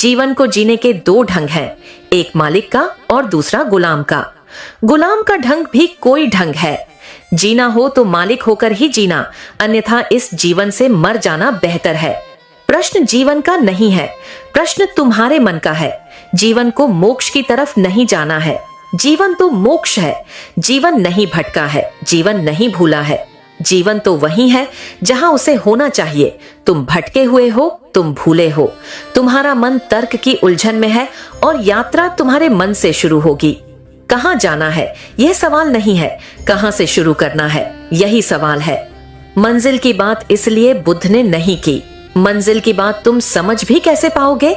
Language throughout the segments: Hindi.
जीवन को जीने के दो ढंग हैं, एक मालिक का और दूसरा गुलाम का। गुलाम का ढंग भी कोई ढंग है। जीना हो तो मालिक होकर ही जीना, अन्यथा इस जीवन से मर जाना बेहतर है। प्रश्न जीवन का नहीं है, प्रश्न तुम्हारे मन का है। जीवन को मोक्ष की तरफ नहीं जाना है, जीवन तो मोक्ष है। जीवन नहीं भटका है, जीवन नहीं भूला है। जीवन तो वही है जहां उसे होना चाहिए। तुम भटके हुए हो, तुम भूले हो। तुम्हारा मन तर्क की उलझन में है और यात्रा तुम्हारे मन से शुरू होगी। कहां जाना है यह सवाल नहीं है, कहां से शुरू करना है यही सवाल है। मंजिल की बात इसलिए बुद्ध ने नहीं की। मंजिल की बात तुम समझ भी कैसे पाओगे?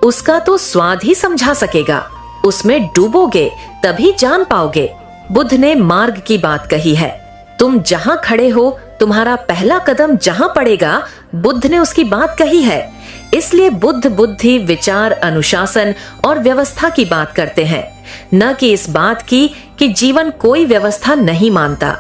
उसका तो स्वाद ही समझा सकेगा। उसमें डूबोगे तभी जान पाओगे। बुद्ध ने मार्ग की बात कही है। तुम जहां खड़े हो, तुम्हारा पहला कदम जहां पड़ेगा, बुद्ध ने उसकी बात कही है। इसलिए बुद्ध बुद्धि, विचार, अनुशासन और व्यवस्था की बात करते हैं, न कि इस बात की कि जीवन कोई व्यवस्था नहीं मानता।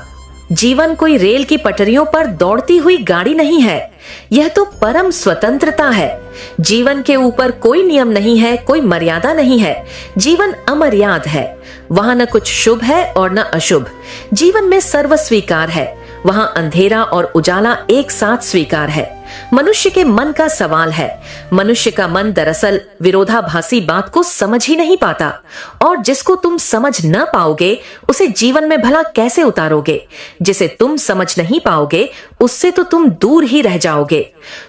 जीवन कोई रेल की पटरियों पर दौड़ती हुई गाड़ी नहीं है, यह तो परम स्वतंत्रता है। जीवन के ऊपर कोई नियम नहीं है, कोई मर्यादा नहीं है। जीवन अमर्याद है, वहां न कुछ शुभ है और न अशुभ। जीवन में सर्व स्वीकार है, वहां अंधेरा और उजाला एक साथ स्वीकार है। मनुष्य के मन का सवाल है। मनुष्य का मन दरअसल विरोधाभासी बात को समझ ही नहीं पाता, और जिसको तुम समझ न पाओगे उसे जीवन में भला कैसे उतारोगे? जिसे तुम समझ नहीं पाओगे उससे तो तुम दूर ही रह जाओगे।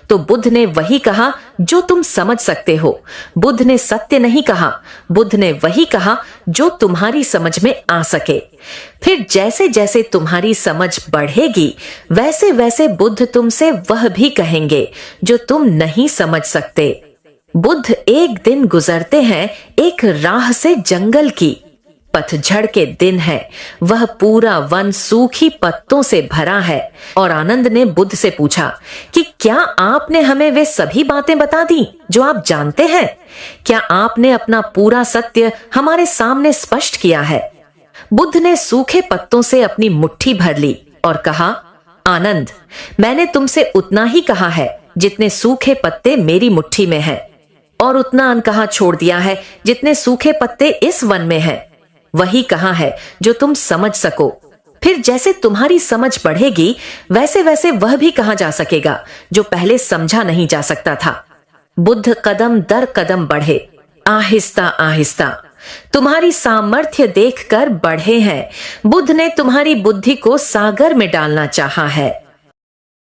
तो बुद्ध ने वही कहा जो तुम समझ सकते हो। बुद्ध ने सत्य नहीं कहा, बुद्ध ने वही कहा जो तुम्हारी समझ में आ सके। फिर जैसे जैसे तुम्हारी समझ बढ़ेगी, वैसे वैसे बुद्ध तुमसे वह भी कहेंगे जो तुम नहीं समझ सकते। बुद्ध एक दिन गुजरते हैं एक राह से जंगल की। पतझड़ के दिन है, वह पूरा वन सूखी पत्तों से भरा है। और आनंद ने बुद्ध से पूछा कि क्या आपने हमें वे सभी बातें बता दी जो आप जानते हैं? क्या आपने अपना पूरा सत्य हमारे सामने स्पष्ट किया है? बुद्ध ने सूखे पत्तों से अपनी मुट्ठी भर ली और कहा, आनंद, मैंने तुमसे उतना ही कहा है जितने सूखे पत्ते मेरी मुट्ठी में हैं, और उतना अनकहा छोड़ दिया है जितने सूखे पत्ते इस वन में हैं। वही कहा है जो तुम समझ सको। फिर जैसे तुम्हारी समझ बढ़ेगी, वैसे वैसे वह भी कहा जा सकेगा जो पहले समझा नहीं जा सकता था। बुद्ध कदम दर कदम बढ़े, आहिस्ता आहिस्ता। तुम्हारी सामर्थ्य देखकर बढ़े हैं। बुद्ध ने तुम्हारी बुद्धि को सागर में डालना चाहा है।